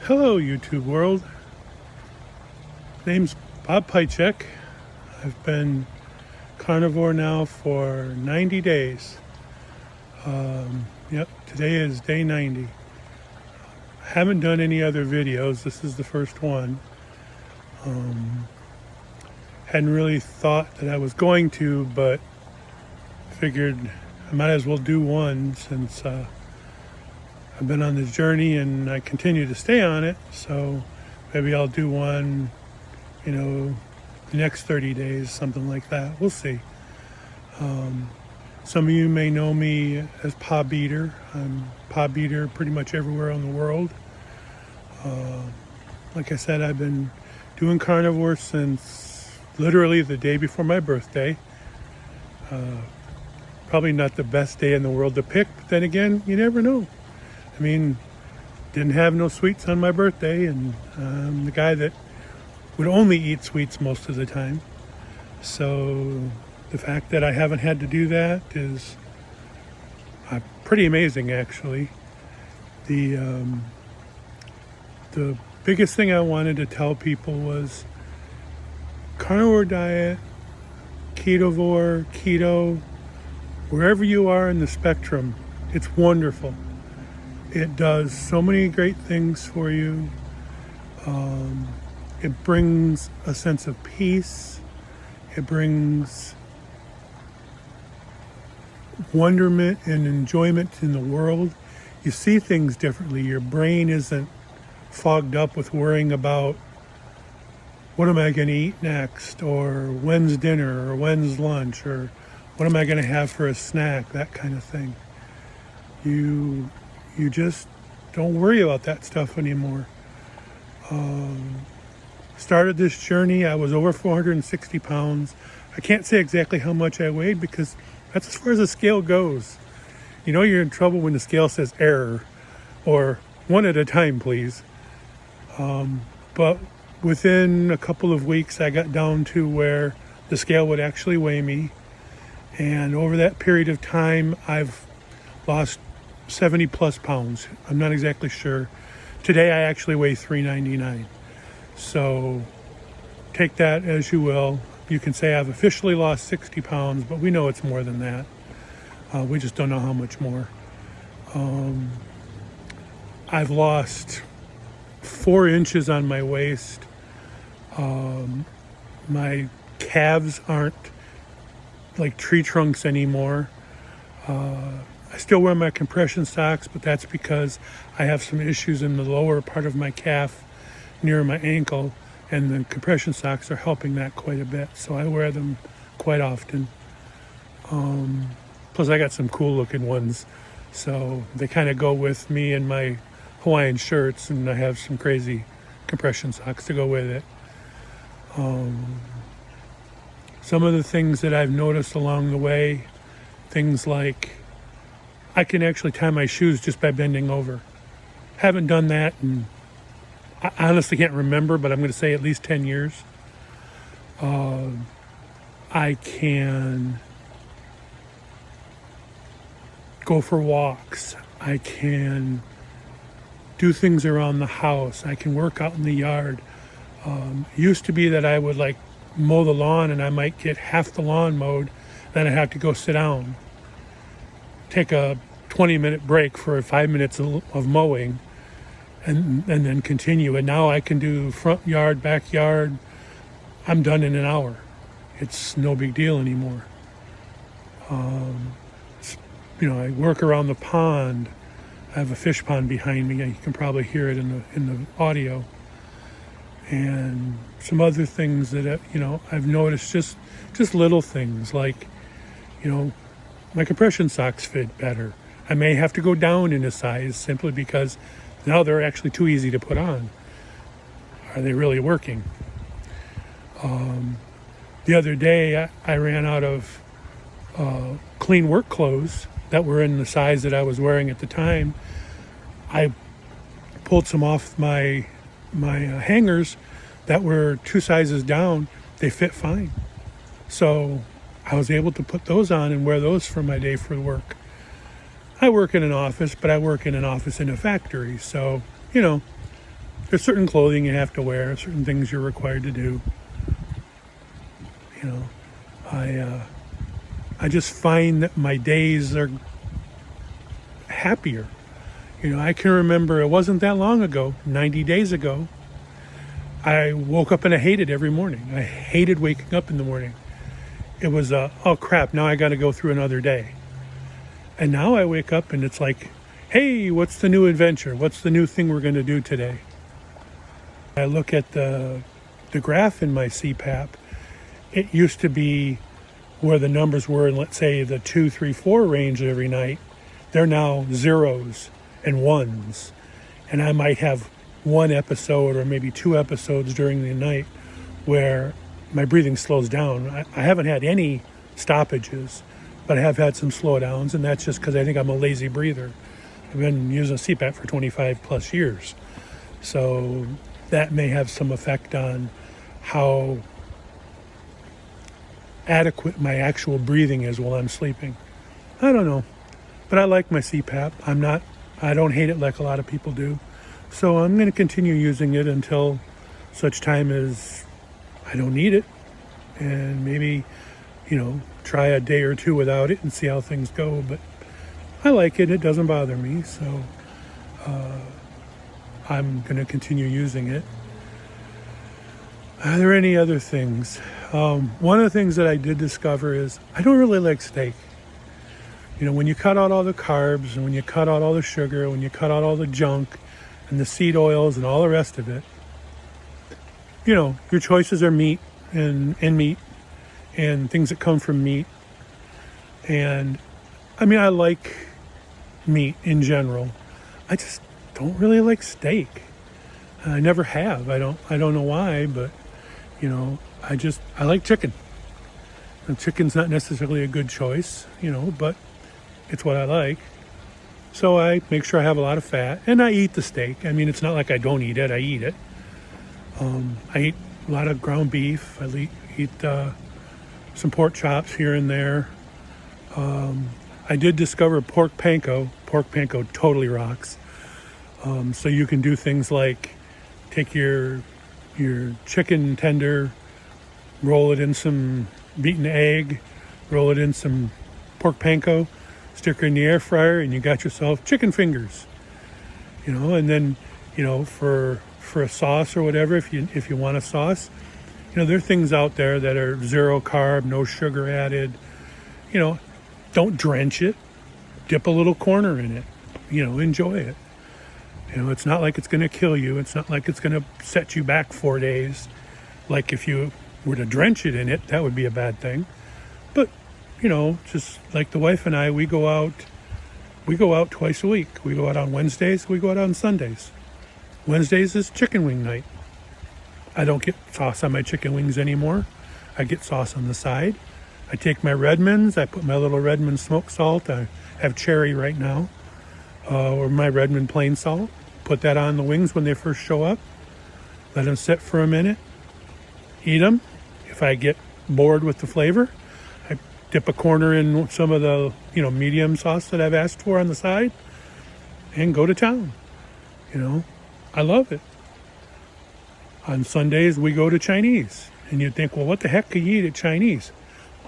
Hello, YouTube world. Name's Bob Pychek. I've been carnivore now for 90 days. Today is day 90. I haven't done any other videos. This is the first one. Hadn't really thought that I was going to, but figured I might as well do one since I've been on this journey and I continue to stay on it. So maybe I'll do one, the next 30 days, something like that. We'll see. Some of you may know me as Pop Eater. I'm Pop Eater pretty much everywhere in the world. Like I said, I've been doing carnivore since literally the day before my birthday. Probably not the best day in the world to pick, but then again, you never know. I mean, didn't have no sweets on my birthday, and I'm the guy that would only eat sweets most of the time. So the fact that I haven't had to do that is pretty amazing, actually. The biggest thing I wanted to tell people was carnivore diet, ketovore, keto, wherever you are in the spectrum, it's wonderful. It does so many great things for you. It brings a sense of peace. It brings wonderment and enjoyment in the world. You see things differently. Your brain isn't fogged up with worrying about what am I going to eat next, or when's dinner, or when's lunch, or what am I going to have for a snack, that kind of thing. You just don't worry about that stuff anymore. Started this journey, I was over 460 pounds. I can't say exactly how much I weighed because that's as far as the scale goes. You know you're in trouble when the scale says error, or one at a time, please. But within a couple of weeks, I got down to where the scale would actually weigh me. And over that period of time, I've lost 70 plus pounds. I'm not exactly sure. Today, I actually weigh 399. So take that as you will. You can say I've officially lost 60 pounds, but we know it's more than that. We just don't know how much more. I've lost 4 inches on my waist. My calves aren't like tree trunks anymore. I still wear my compression socks, but that's because I have some issues in the lower part of my calf near my ankle, and the compression socks are helping that quite a bit, so I wear them quite often. Plus I got some cool looking ones, so they kind of go with me and my Hawaiian shirts, and I have some crazy compression socks to go with it. Some of the things that I've noticed along the way, things like I can actually tie my shoes just by bending over. Haven't done that, and I honestly can't remember, but I'm going to say at least 10 years. I can go for walks. I can do things around the house. I can work out in the yard. It used to be that I would mow the lawn and I might get half the lawn mowed, then I'd have to go sit down, take a 20-minute break for 5 minutes of mowing, and then continue. And now I can do front yard, backyard. I'm done in an hour. It's no big deal anymore. I work around the pond. I have a fish pond behind me. You can probably hear it in the audio. And some other things that I've noticed, just little things like, my compression socks fit better. I may have to go down in a size simply because now they're actually too easy to put on. Are they really working? The other day, I ran out of clean work clothes that were in the size that I was wearing at the time. I pulled some off my hangers that were 2 sizes down. They fit fine. So I was able to put those on and wear those for my day for work. I work in an office, but I work in an office in a factory. So, there's certain clothing you have to wear, certain things you're required to do. You know, I just find that my days are happier. You know, I can remember it wasn't that long ago, 90 days ago, I woke up and I hated every morning. I hated waking up in the morning. It was, oh crap, now I got to go through another day. And now I wake up and it's like, hey, what's the new adventure? What's the new thing we're going to do today? I look at the graph in my CPAP. It used to be where the numbers were in, let's say, the 2, 3, 4 range every night. They're now zeros and ones. And I might have one episode or maybe 2 episodes during the night where my breathing slows down. I haven't had any stoppages, but I have had some slowdowns, and that's just because I think I'm a lazy breather. I've been using CPAP for 25 plus years. So that may have some effect on how adequate my actual breathing is while I'm sleeping. I don't know, but I like my CPAP. I don't hate it like a lot of people do. So I'm going to continue using it until such time as I don't need it, and maybe, try a day or 2 without it and see how things go. But I like it. It doesn't bother me. So I'm going to continue using it. Are there any other things? One of the things that I did discover is I don't really like steak. When you cut out all the carbs and when you cut out all the sugar, when you cut out all the junk and the seed oils and all the rest of it, your choices are meat and meat and things that come from meat. And I like meat in general. I just don't really like steak. I never have. I don't know why, but I like chicken. And chicken's not necessarily a good choice, but it's what I like. So I make sure I have a lot of fat, and I eat the steak. It's not like I don't eat it. I eat it. I eat a lot of ground beef. I eat some pork chops here and there. I did discover pork panko. Pork panko totally rocks. So you can do things like take your chicken tender, roll it in some beaten egg, roll it in some pork panko, stick it in the air fryer, and you got yourself chicken fingers. And then, for a sauce or whatever, if you want a sauce, there are things out there that are 0 carb, no sugar added. Don't drench it. Dip a little corner in it. Enjoy it. It's not like it's going to kill you. It's not like it's going to set you back 4 days. Like if you were to drench it in it, that would be a bad thing. But, just like the wife and I, we go out twice a week. We go out on Wednesdays, we go out on Sundays. Wednesdays is chicken wing night. I don't get sauce on my chicken wings anymore. I get sauce on the side. I take my Redmonds, I put my little Redmond smoked salt. I have cherry right now, or my Redmond plain salt. Put that on the wings when they first show up. Let them sit for a minute. Eat them. If I get bored with the flavor, I dip a corner in some of the, medium sauce that I've asked for on the side and go to town. I love it. On Sundays, we go to Chinese. And you'd think, well, what the heck can you eat at Chinese?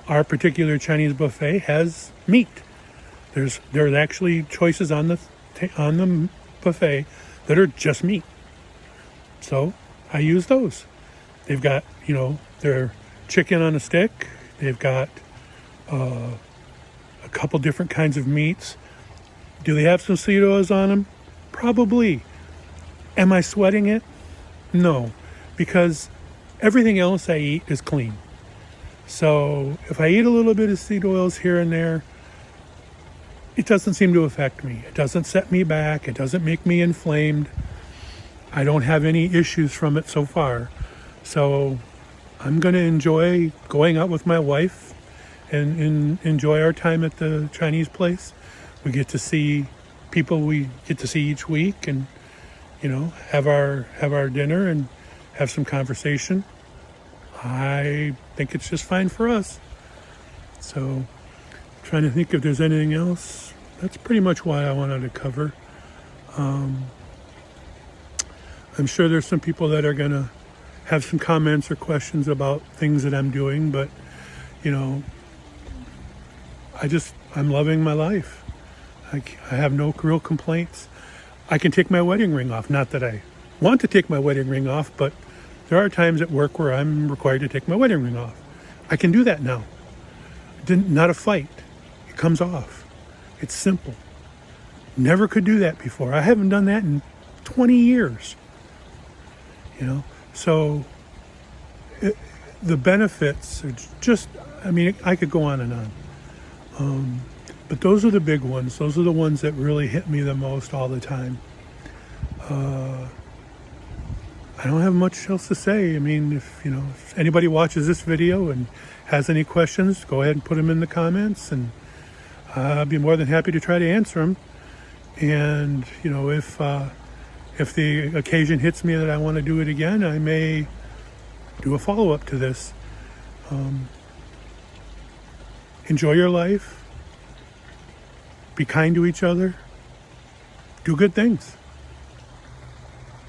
Our particular Chinese buffet has meat. There's actually choices on the buffet that are just meat. So I use those. They've got, their chicken on a stick. They've got a couple different kinds of meats. Do they have some seed oils on them? Probably. Am I sweating it? No, because everything else I eat is clean. So if I eat a little bit of seed oils here and there, it doesn't seem to affect me. It doesn't set me back. It doesn't make me inflamed. I don't have any issues from it so far. So I'm going to enjoy going out with my wife and enjoy our time at the Chinese place. We get to see people we get to see each week and, have our dinner and have some conversation. I think it's just fine for us. So trying to think if there's anything else. That's pretty much what I wanted to cover. I'm sure there's some people that are going to have some comments or questions about things that I'm doing, but you know, I'm loving my life. I have no real complaints. I can take my wedding ring off. Not that I want to take my wedding ring off, but there are times at work where I'm required to take my wedding ring off. I can do that now. Not a fight. It comes off. It's simple. Never could do that before. I haven't done that in 20 years. You know, so the benefits are just, I mean, I could go on and on. But those are the big ones. Those are the ones that really hit me the most all the time. I don't have much else to say. I mean, if anybody watches this video and has any questions, go ahead and put them in the comments, and I'd be more than happy to try to answer them. And if the occasion hits me that I want to do it again, I may do a follow-up to this. Enjoy your life. Be kind to each other. Do good things.